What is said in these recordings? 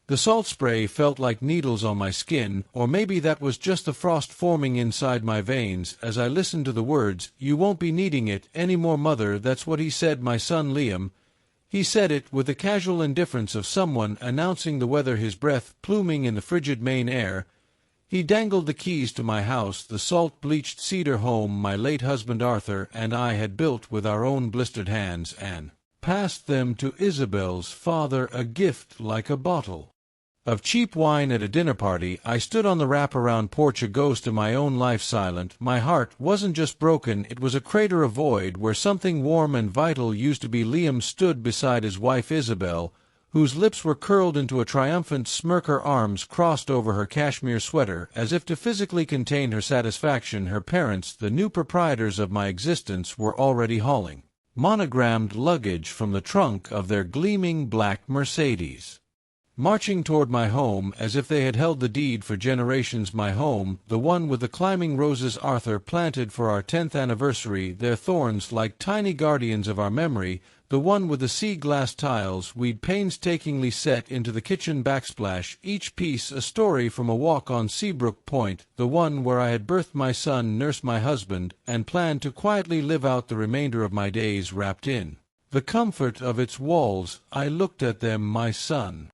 The salt spray felt like needles on my skin, or maybe that was just the frost forming inside my veins as I listened to the words, "You won't be needing it anymore, mother, that's what he said, my son Liam." He said it with the casual indifference of someone announcing the weather, his breath pluming in the frigid Maine air. He dangled the keys to my house, the salt-bleached cedar home my late husband Arthur and I had built with our own blistered hands, and passed them to Isabel's father, a gift like a bottle of cheap wine at a dinner party. I stood on the wrap-around porch, a ghost of my own life, silent. My heart wasn't just broken, it was a crater of void where something warm and vital used to be. Liam stood beside his wife Isabel, whose lips were curled into a triumphant smirk, her arms crossed over her cashmere sweater, as if to physically contain her satisfaction. Her parents, the new proprietors of my existence, were already hauling monogrammed luggage from the trunk of their gleaming black Mercedes, marching toward my home as if they had held the deed for generations. My home, the one with the climbing roses Arthur planted for our 10th anniversary, their thorns like tiny guardians of our memory, the one with the sea-glass tiles we'd painstakingly set into the kitchen backsplash, each piece a story from a walk on Seabrook Point, the one where I had birthed my son, nursed my husband, and planned to quietly live out the remainder of my days wrapped in the comfort of its walls. I looked at them, my son,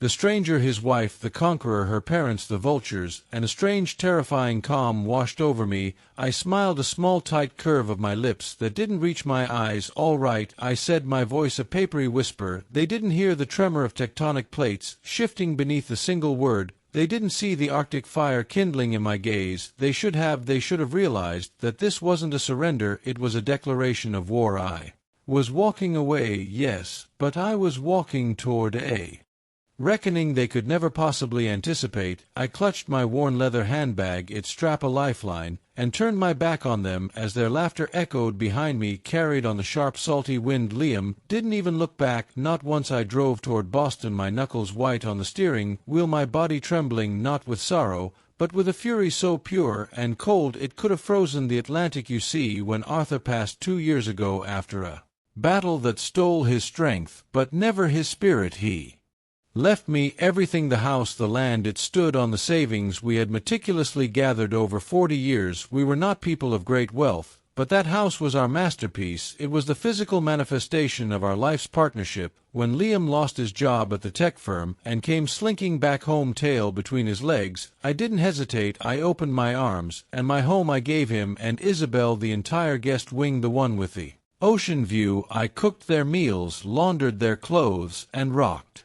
the stranger, his wife, the conqueror, her parents, the vultures, and a strange, terrifying calm washed over me. I smiled, a small, tight curve of my lips that didn't reach my eyes. "All right," I said, my voice a papery whisper. They didn't hear the tremor of tectonic plates shifting beneath a single word. They didn't see the Arctic fire kindling in my gaze. They should have realized that this wasn't a surrender, it was a declaration of war. I was walking away, yes, but I was walking toward a reckoning they could never possibly anticipate. I clutched my worn leather handbag, its strap a lifeline, and turned my back on them as their laughter echoed behind me, carried on the sharp, salty wind. Liam didn't even look back, not once. I drove toward Boston, my knuckles white on the steering wheel, my body trembling, not with sorrow, but with a fury so pure and cold it could have frozen the Atlantic. You see, when Arthur passed 2 years ago after a battle that stole his strength, but never his spirit, he left me everything, the house, the land. It stood on the savings we had meticulously gathered over 40 years. We were not people of great wealth, but that house was our masterpiece. It was the physical manifestation of our life's partnership. When Liam lost his job at the tech firm and came slinking back home, tail between his legs, I didn't hesitate. I opened my arms, and my home I gave him and Isabel, the entire guest wing, the one with the ocean view. I cooked their meals, laundered their clothes, and rocked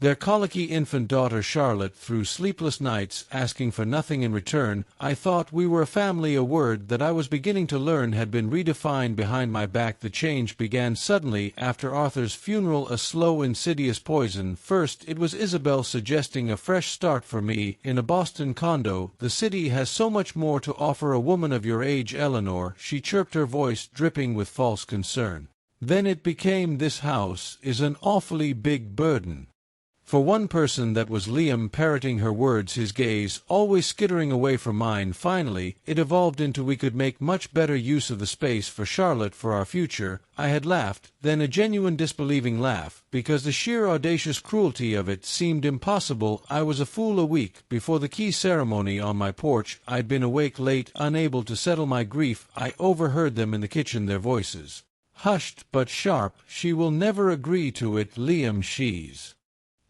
their colicky infant daughter Charlotte through sleepless nights, asking for nothing in return. I thought we were a family, a word that I was beginning to learn had been redefined behind my back. The change began suddenly after Arthur's funeral, a slow, insidious poison. First, it was Isabel suggesting a fresh start for me in a Boston condo. "The city has so much more to offer a woman of your age, Eleanor," she chirped, her voice dripping with false concern. Then it became, "This house is an awfully big burden for one person." That was Liam parroting her words, his gaze always skittering away from mine. Finally, it evolved into, "We could make much better use of the space for Charlotte, for our future." I had laughed, then a genuine disbelieving laugh, because the sheer audacious cruelty of it seemed impossible. I was a fool. A week before the key ceremony on my porch, I'd been awake late, unable to settle my grief. I overheard them in the kitchen, their voices hushed but sharp. "She will never agree to it, Liam. She's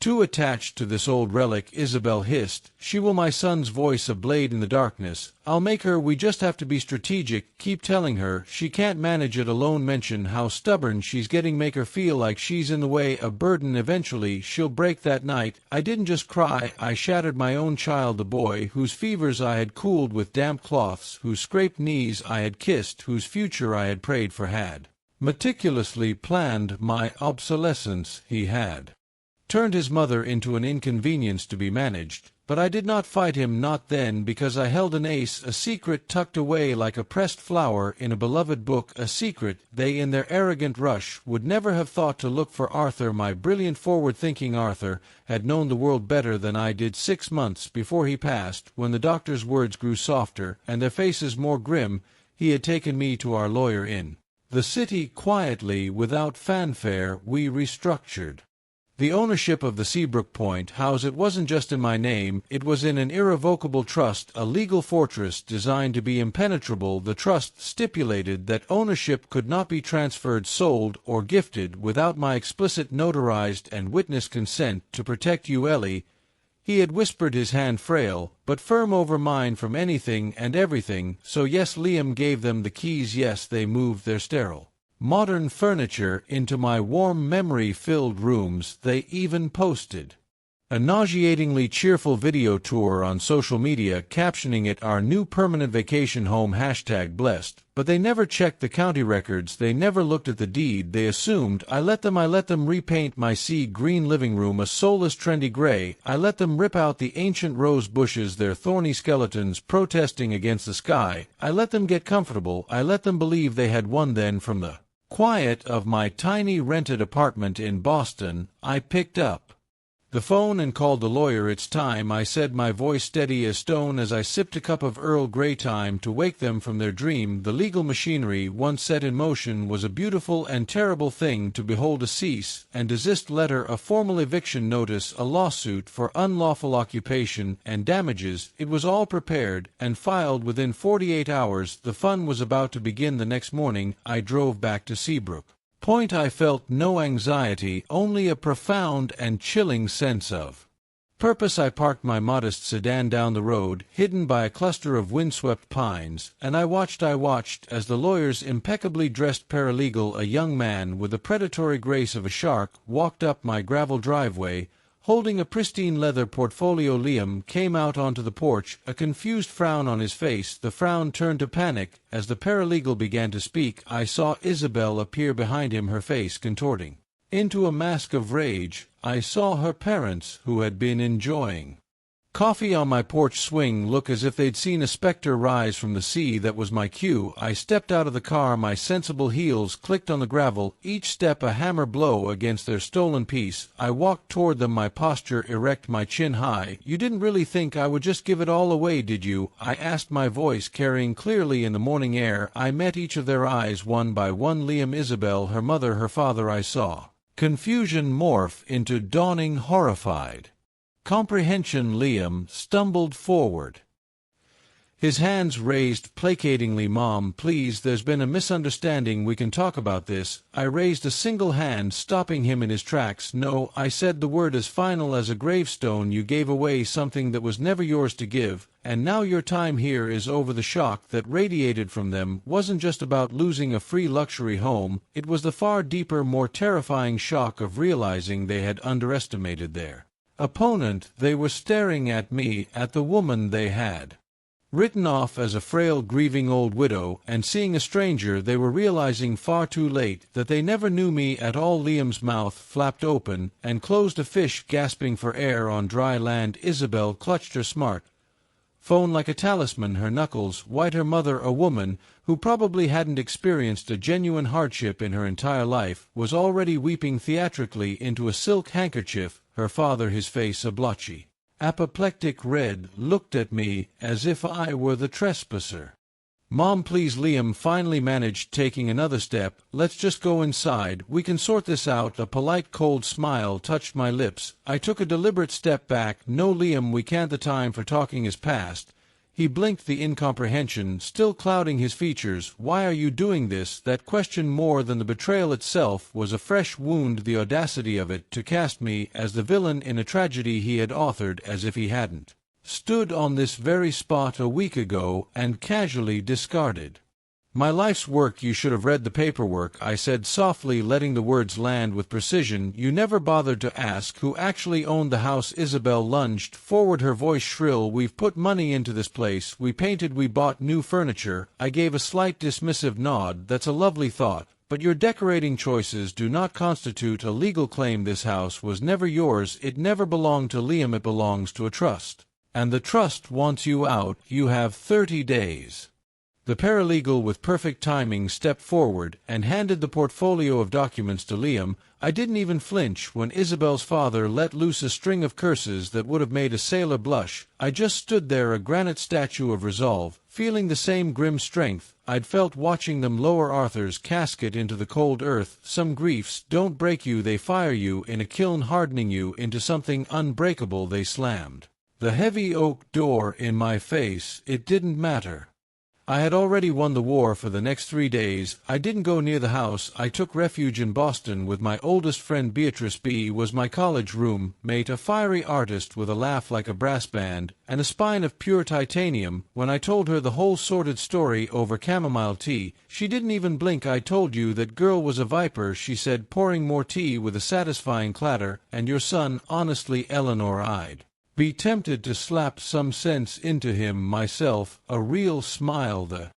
too attached to this old relic," Isabel hissed. "She will." My son's voice a blade in the darkness. "I'll make her. We just have to be strategic. Keep telling her she can't manage it alone. Mention how stubborn she's getting. Make her feel like she's in the way, a burden. Eventually she'll break." That night, I didn't just cry. I shattered my own child, the boy whose fevers I had cooled with damp cloths, whose scraped knees I had kissed, whose future I had prayed for, had meticulously planned my obsolescence. He had turned his mother into an inconvenience to be managed, but I did not fight him, not then, because I held an ace, a secret tucked away like a pressed flower in a beloved book, a secret they in their arrogant rush would never have thought to look for. Arthur, my brilliant, forward-thinking Arthur, had known the world better than I did. 6 months before he passed, when the doctor's words grew softer and their faces more grim, he had taken me to our lawyer in the city. Quietly, without fanfare, we restructured The ownership of the Seabrook Point house, it wasn't just in my name, it was in an irrevocable trust, a legal fortress designed to be impenetrable. The trust stipulated that ownership could not be transferred, sold, or gifted without my explicit notarized and witness consent. To protect you, Ellie, he had whispered, his hand frail but firm over mine, from anything and everything. So yes, Liam gave them the keys. Yes, they moved their sterile, modern furniture into my warm, memory-filled rooms. They even posted a nauseatingly cheerful video tour on social media, captioning it "Our New Permanent Vacation Home #blessed." But they never checked the county records, they never looked at the deed. They assumed. I let them repaint my sea green living room a soulless, trendy gray. I let them rip out the ancient rose bushes, their thorny skeletons protesting against the sky. I let them get comfortable. I let them believe they had won. Then, from the quiet of my tiny rented apartment in Boston, I picked up the phone and called the lawyer. "It's time," I said, my voice steady as stone as I sipped a cup of Earl Grey. Time to wake them from their dream. The legal machinery, once set in motion, was a beautiful and terrible thing to behold. A cease and desist letter, a formal eviction notice, a lawsuit for unlawful occupation, and damages. It was all prepared and filed within 48 hours. The fun was about to begin. The next morning I drove back to Seabrook Point. I felt no anxiety, only a profound and chilling sense of purpose. I parked my modest sedan down the road, hidden by a cluster of windswept pines, and I watched as the lawyer's impeccably dressed paralegal, a young man with the predatory grace of a shark, walked up my gravel driveway, holding a pristine leather portfolio. Liam came out onto the porch, a confused frown on his face. The frown turned to panic as the paralegal began to speak. I saw Isabel appear behind him, her face contorting into a mask of rage. I saw her parents, who had been enjoying coffee on my porch swing, look as if they'd seen a specter rise from the sea. That was my cue. I stepped out of the car. My sensible heels clicked on the gravel, each step a hammer blow against their stolen peace. I walked toward them, my posture erect, my chin high. "You didn't really think I would just give it all away, did you?" I asked, my voice carrying clearly in the morning air. I met each of their eyes one by one. Liam, Isabel, her mother, her father. I saw confusion morph into dawning, horrified comprehension. Liam stumbled forward, his hands raised placatingly. "Mom, please, there's been a misunderstanding. We can talk about this." I raised a single hand, stopping him in his tracks. "No," I said, the word as final as a gravestone. "You gave away something that was never yours to give, and now your time here is over." The shock that radiated from them wasn't just about losing a free luxury home. It was the far deeper, more terrifying shock of realizing they had underestimated their opponent. They were staring at me, at the woman they had written off as a frail, grieving old widow, and seeing a stranger, they were realizing far too late that they never knew me at all. Liam's mouth flapped open and closed, a fish gasping for air on dry land. Isabel clutched her smart phone like a talisman, her knuckles white. Her mother, a woman who probably hadn't experienced a genuine hardship in her entire life, was already weeping theatrically into a silk handkerchief. Her father, his face a blotchy, apoplectic red, looked at me as if I were the trespasser. "Mom, please." Liam finally managed, taking another step. "Let's just go inside. We can sort this out." A polite, cold smile touched my lips. I took a deliberate step back. "No, Liam, we can't. The time for talking is past." He blinked, the incomprehension still clouding his features. "Why are you doing this?" That question, more than the betrayal itself, was a fresh wound. The audacity of it, to cast me as the villain in a tragedy he had authored, as if he hadn't stood on this very spot a week ago and casually discarded my life's work. "You should have read the paperwork," I said softly, letting the words land with precision. "You never bothered to ask who actually owned the house." Isabel lunged forward, her voice shrill. "We've put money into this place. We painted, we bought new furniture." I gave a slight dismissive nod. "That's a lovely thought, but your decorating choices do not constitute a legal claim. This house was never yours. It never belonged to Liam. It belongs to a trust, and the trust wants you out. You have 30 days." The paralegal, with perfect timing, stepped forward and handed the portfolio of documents to Liam. I didn't even flinch when Isabel's father let loose a string of curses that would have made a sailor blush. I just stood there, a granite statue of resolve, feeling the same grim strength I'd felt watching them lower Arthur's casket into the cold earth. Some griefs don't break you, they fire you in a kiln, hardening you into something unbreakable. They slammed the heavy oak door in my face. It didn't matter. I had already won the war. For the next 3 days, I didn't go near the house. I took refuge in Boston with my oldest friend. Beatrice B. was my college roommate, a fiery artist with a laugh like a brass band and a spine of pure titanium. When I told her the whole sordid story over chamomile tea, she didn't even blink. I told you that girl was a viper, she said, pouring more tea with a satisfying clatter. And your son, honestly, Eleanor, I'd be tempted to slap some sense into him myself. A real smile the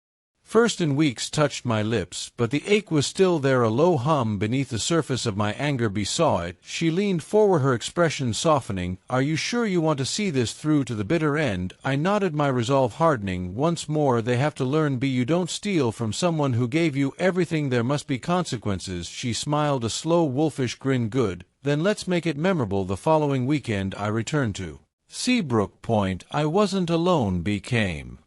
first in weeks touched my lips, but the ache was still there, a low hum beneath the surface of my anger. B saw it. She leaned forward, her expression softening. Are you sure you want to see this through to the bitter end? I nodded, my resolve hardening once more. They have to learn, B. You don't steal from someone who gave you everything. There must be consequences. She smiled, a slow wolfish grin. Good, then let's make it memorable. The following weekend I returned to Seabrook Point. I wasn't alone. B came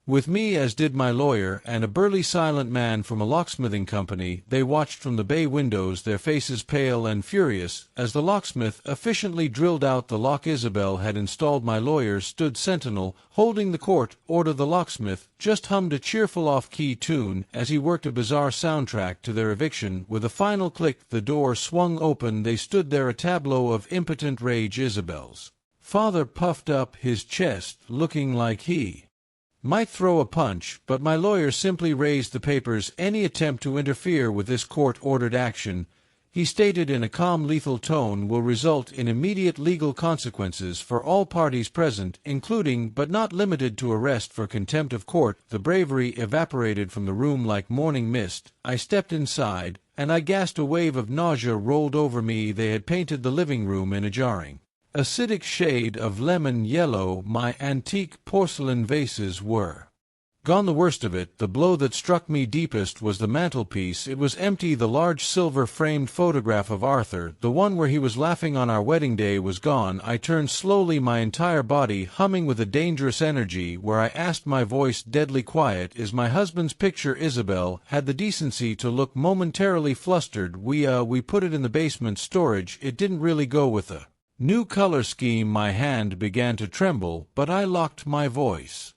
with me, as did my lawyer and a burly silent man from a locksmithing company. They watched from the bay windows, their faces pale and furious, as the locksmith efficiently drilled out the lock Isabel had installed. My lawyer stood sentinel, holding the court order. The locksmith just hummed a cheerful off-key tune as he worked a bizarre soundtrack to their eviction. With a final click, the door swung open. They stood there, a tableau of impotent rage. Isabel's father puffed up his chest, looking like he might throw a punch, but my lawyer simply raised the papers. Any attempt to interfere with this court-ordered action, he stated in a calm, lethal tone, will result in immediate legal consequences for all parties present, including but not limited to arrest for contempt of court. The bravery evaporated from the room like morning mist. I stepped inside, and I gasped. A wave of nausea rolled over me. They had painted the living room in a jarring, acidic shade of lemon yellow. My antique porcelain vases were gone. The worst of it, the blow that struck me deepest, was the mantelpiece. It was empty. The large silver-framed photograph of Arthur, the one where he was laughing on our wedding day, was gone. I turned slowly, my entire body humming with a dangerous energy, where I asked, my voice deadly quiet, is my husband's picture? Isabel had the decency to look momentarily flustered. We put it in the basement storage. It didn't really go with the new color scheme. My hand began to tremble, but I locked my voice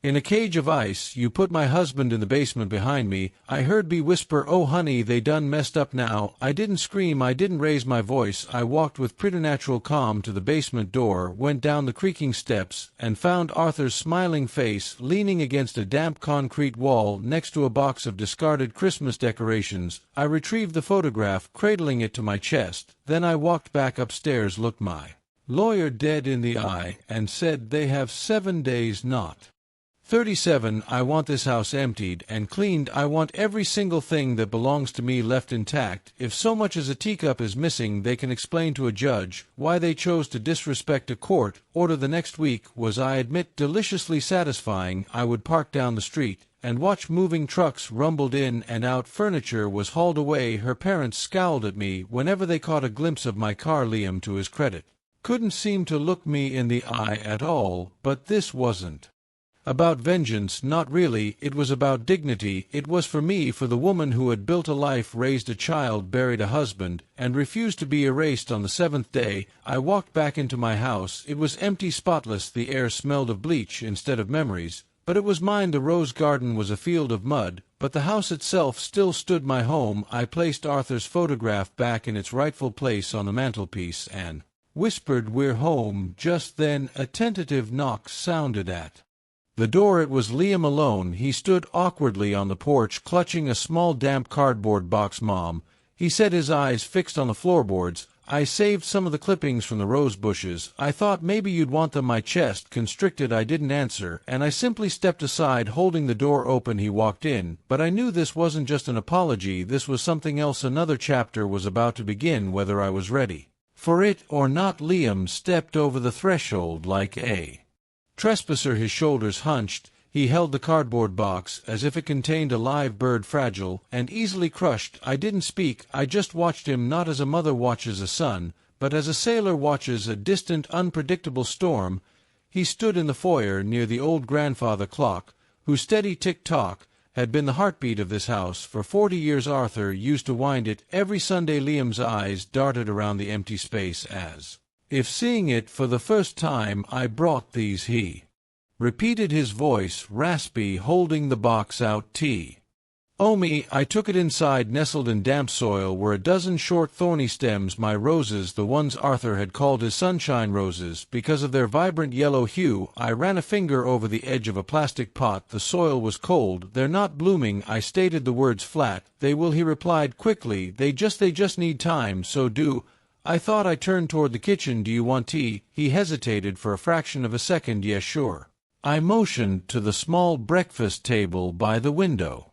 in a cage of ice. You put my husband in the basement behind me. I heard B whisper, oh honey, they done messed up now. I didn't scream, I didn't raise my voice. I walked with preternatural calm to the basement door, went down the creaking steps, and found Arthur's smiling face leaning against a damp concrete wall next to a box of discarded Christmas decorations. I retrieved the photograph, cradling it to my chest. Then I walked back upstairs, looked my lawyer dead in the eye, and said, they have 7 days, not 37. I want this house emptied and cleaned. I want every single thing that belongs to me left intact. If so much as a teacup is missing, they can explain to a judge why they chose to disrespect a court order. The next week was, I admit, deliciously satisfying. I would park down the street and watch moving trucks rumbled in and out. Furniture was hauled away. Her parents scowled at me whenever they caught a glimpse of my car. Liam, to his credit, couldn't seem to look me in the eye at all. But this wasn't about vengeance, not really. It was about dignity. It was for me, for the woman who had built a life, raised a child, buried a husband, and refused to be erased on the 7th day. I walked back into my house. It was empty, spotless. The air smelled of bleach instead of memories. But it was mine. The rose garden was a field of mud, but the house itself still stood, my home. I placed Arthur's photograph back in its rightful place on the mantelpiece and whispered, we're home. Just then a tentative knock sounded at the door. It was Liam alone. He stood awkwardly on the porch, clutching a small damp cardboard box. Mom, he said, his eyes fixed on the floorboards. I saved some of the clippings from the rose bushes. I thought maybe you'd want them. My chest constricted. I didn't answer, and I simply stepped aside, holding the door open. He walked in, but I knew this wasn't just an apology. This was something else. Another chapter was about to begin, whether I was ready for it or not. Liam stepped over the threshold like a trespasser, his shoulders hunched. He held the cardboard box as if it contained a live bird, fragile and easily crushed. I didn't speak. I just watched him, not as a mother watches a son, but as a sailor watches a distant, unpredictable storm. He stood in the foyer near the old grandfather clock, whose steady tick-tock had been the heartbeat of this house. For 40 years Arthur used to wind it. Every Sunday Liam's eyes darted around the empty space as if seeing it for the first time. I brought these, he repeated, his voice raspy, holding the box out. Tea. Oh me, I took it. Inside, nestled in damp soil, were a dozen short thorny stems, my roses, the ones Arthur had called his sunshine roses because of their vibrant yellow hue. I ran a finger over the edge of a plastic pot. The soil was cold. They're not blooming. I stated the words flat. They will, he replied quickly. They just need time, so do. I thought. I turned toward the kitchen. Do you want tea? He hesitated for a fraction of a second. Yes, sure. I motioned to the small breakfast table by the window,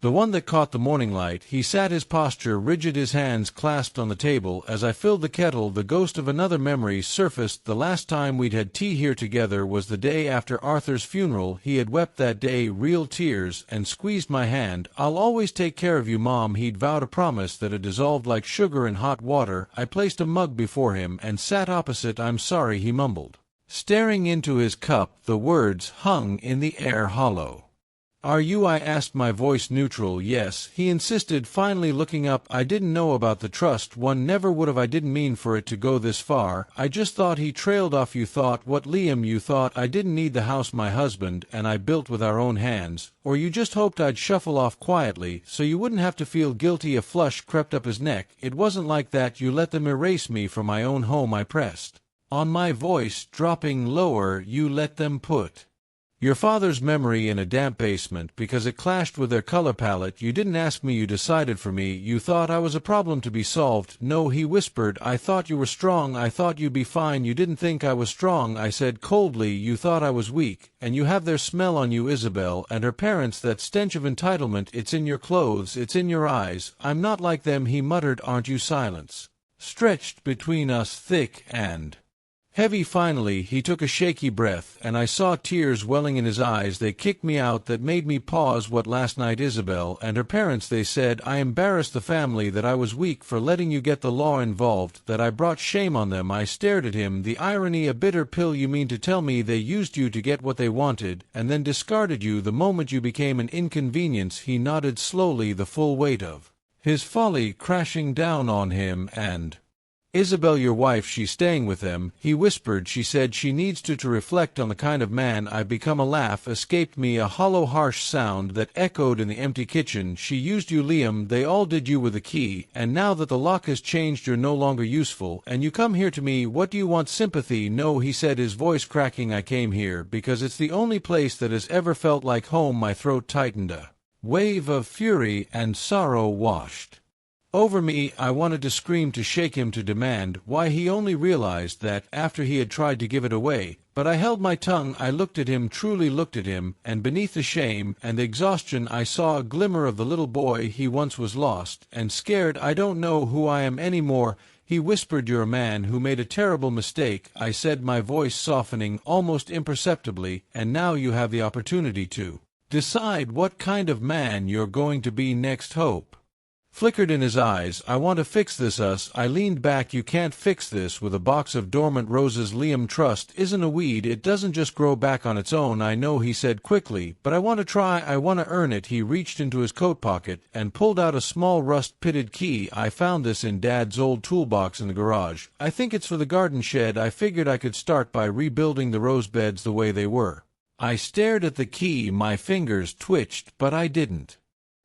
the one that caught the morning light. He sat, his posture rigid, his hands clasped on the table. As I filled the kettle, the ghost of another memory surfaced. The last time we'd had tea here together was the day after Arthur's funeral. He had wept that day, real tears, and squeezed my hand. I'll always take care of you, Mom. He'd vowed a promise that had dissolved like sugar in hot water. I placed a mug before him and sat opposite. I'm sorry, he mumbled, staring into his cup. The words hung in the air hollow. Are you? I asked, my voice neutral. Yes, he insisted, finally looking up. I didn't know about the trust. One never would have. I didn't mean for it to go this far. I just thought. He trailed off. You thought what, Liam? You thought I didn't need the house my husband and I built with our own hands, or you just hoped I'd shuffle off quietly so you wouldn't have to feel guilty. A flush crept up his neck. It wasn't like that. You let them erase me from my own home. I pressed on, my voice dropping lower. You let them put your father's memory in a damp basement because it clashed with their color palette. You didn't ask me, you decided for me. You thought I was a problem to be solved. No, he whispered, I thought you were strong. I thought you'd be fine. You didn't think I was strong, I said coldly. You thought I was weak. And you have their smell on you, Isabel, and her parents, that stench of entitlement. It's in your clothes, it's in your eyes. I'm not like them, he muttered. Aren't you? Silence stretched between us, thick and heavy. Finally, he took a shaky breath, and I saw tears welling in his eyes. They kicked me out. That made me pause. What, last night? Isabel and her parents, they said I embarrassed the family, that I was weak for letting you get the law involved, that I brought shame on them. I stared at him, the irony a bitter pill. You mean to tell me they used you to get what they wanted, and then discarded you the moment you became an inconvenience? He nodded slowly, the full weight of his folly crashing down on him. And Isabel, your wife, she's staying with them, he whispered. She said she needs to reflect on the kind of man I've become. A laugh escaped me, a hollow, harsh sound that echoed in the empty kitchen. She used you, Liam. They all did. You were the key, and now that the lock has changed, you're no longer useful, and you come here to me. What do you want? Sympathy? No, he said, his voice cracking. I came here because it's the only place that has ever felt like home. My throat tightened. A wave of fury and sorrow washed over me. I wanted to scream, to shake him, to demand why. He only realized that after he had tried to give it away. But I held my tongue. I looked at him, truly looked at him, and beneath the shame and the exhaustion I saw a glimmer of the little boy he once was. Lost and scared. I don't know who I am anymore, he whispered. You're a man who made a terrible mistake, I said, my voice softening almost imperceptibly, and now you have the opportunity to decide what kind of man you're going to be next. Hope flickered in his eyes. I want to fix this. Us. I leaned back. You can't fix this with a box of dormant roses, Liam. Trust isn't a weed. It doesn't just grow back on its own. I know, he said quickly, but I want to try. I want to earn it. He reached into his coat pocket and pulled out a small rust-pitted key. I found this in Dad's old toolbox in the garage. I think it's for the garden shed. I figured I could start by rebuilding the rose beds the way they were. I stared at the key. My fingers twitched, but I didn't.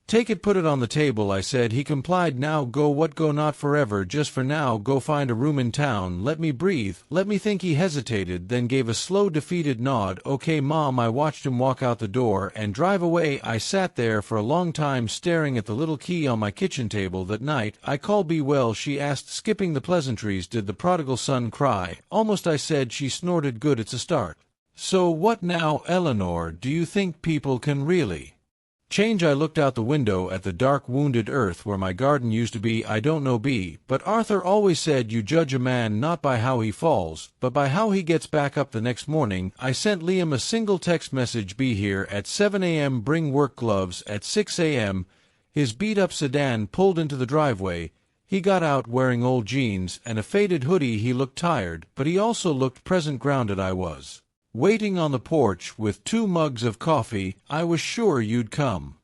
Take it, put it on the table, I said. He complied. Now go. What go? Not forever, just for now. Go find a room in town. Let me breathe. Let me think. He hesitated, then gave a slow, defeated nod. Okay, Mom. I watched him walk out the door and drive away. I sat there for a long time staring at the little key on my kitchen table. That night, I called Be well, she asked, skipping the pleasantries. Did the prodigal son cry? Almost, I said. She snorted. Good, it's a start. So what now, Eleanor? Do you think people can really change? I looked out the window at the dark, wounded earth where my garden used to be. I don't know, Bea, but Arthur always said you judge a man not by how he falls, but by how he gets back up the next morning. I sent Liam a single text message. Be here at 7 a.m. Bring work gloves at 6 a.m. His beat-up sedan pulled into the driveway. He got out wearing old jeans and a faded hoodie. He looked tired, but he also looked present, grounded. I was waiting on the porch with 2 mugs of coffee. I was sure you'd come.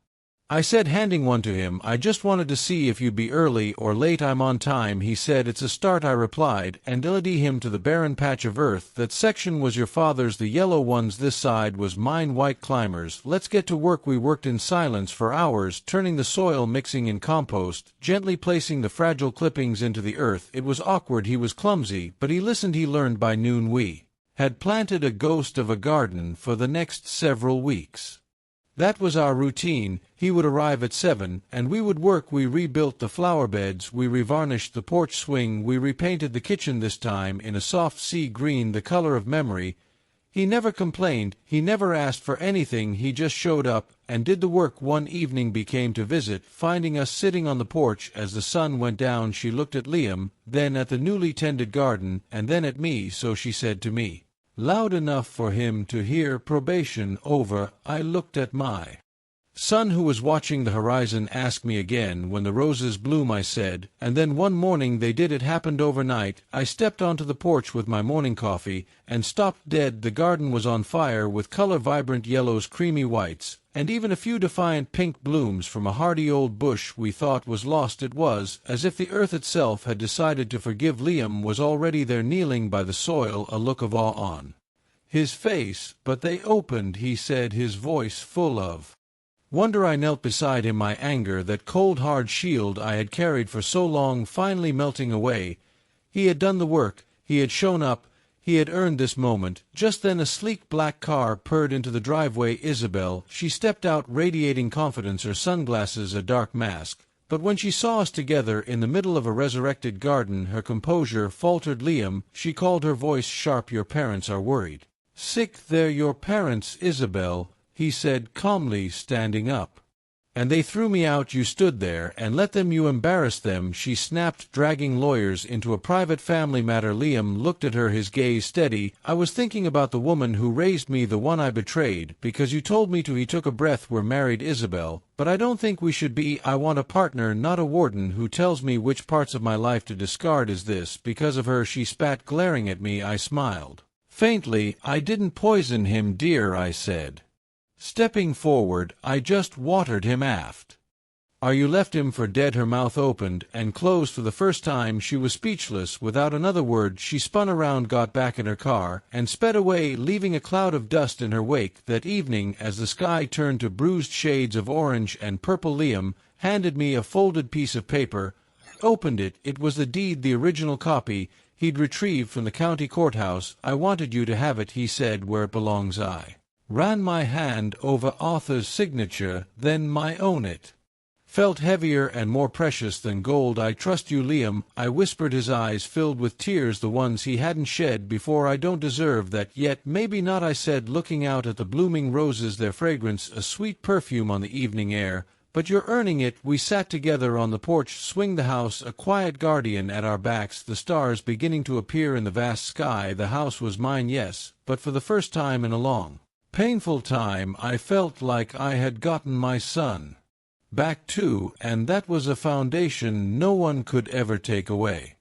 I said, handing one to him. I just wanted to see if you'd be early or late. I'm on time, he said. It's a start, I replied, and led him to the barren patch of earth. That section was your father's, the yellow ones this side was mine, white climbers. Let's get to work. We worked in silence for hours, turning the soil, mixing in compost, gently placing the fragile clippings into the earth. It was awkward, he was clumsy, but he listened, he learned. By noon we had planted a ghost of a garden for the next several weeks. That was our routine. He would arrive at 7, and we would work. We rebuilt the flower beds, we revarnished the porch swing, we repainted the kitchen, this time in a soft sea green, the color of memory. He never complained, he never asked for anything, he just showed up and did the work. One evening he came to visit, finding us sitting on the porch as the sun went down. She looked at Liam, then at the newly tended garden, and then at me. So she said to me, loud enough for him to hear, probation over. I looked at my son, who was watching the horizon. Ask me again when the roses bloom, I said, and then one morning they did. It happened overnight. I stepped onto the porch with my morning coffee and stopped dead. The garden was on fire, with color, vibrant yellows, creamy whites, and even a few defiant pink blooms from a hardy old bush we thought was lost. It was as if the earth itself had decided to forgive. Liam was already there, kneeling by the soil, a look of awe on his face. But they opened, he said, his voice full of wonder. I knelt beside him, my anger, that cold hard shield I had carried for so long, finally melting away. He had done the work, he had shown up, he had earned this moment. Just then a sleek black car purred into the driveway. Isabel, she stepped out, radiating confidence, her sunglasses a dark mask. But when she saw us together in the middle of a resurrected garden, her composure faltered. Liam, she called, her voice sharp, your parents are worried. Sick. They're your parents, Isabel, he said calmly, standing up. And they threw me out. You stood there and let them. You embarrassed them, she snapped, dragging lawyers into a private family matter. Liam looked at her, his gaze steady. I was thinking about the woman who raised me, the one I betrayed, because you told me to. He took a breath. We're married, Isabel, but I don't think we should be. I want a partner, not a warden who tells me which parts of my life to discard. Is this because of her? She spat, glaring at me. I smiled faintly. I didn't poison him, dear, I said. Stepping forward, I just watered him aft. Are you left him for dead? Her mouth opened and closed for the first time. She was speechless. Without another word, she spun around, got back in her car, and sped away, leaving a cloud of dust in her wake. That evening, as the sky turned to bruised shades of orange and purple, Liam handed me a folded piece of paper. I opened it. It was the deed, the original copy he'd retrieved from the county courthouse. I wanted you to have it, he said, where it belongs. I ran my hand over Arthur's signature, then my own. It felt heavier and more precious than gold. I trust you, Liam, I whispered, his eyes filled with tears, the ones he hadn't shed before. I don't deserve that yet. Maybe not, I said, looking out at the blooming roses, their fragrance a sweet perfume on the evening air. But you're earning it. We sat together on the porch swing, the house a quiet guardian at our backs, the stars beginning to appear in the vast sky. The house was mine, yes, but for the first time in a long, painful time, I felt like I had gotten my son back too, and that was a foundation no one could ever take away.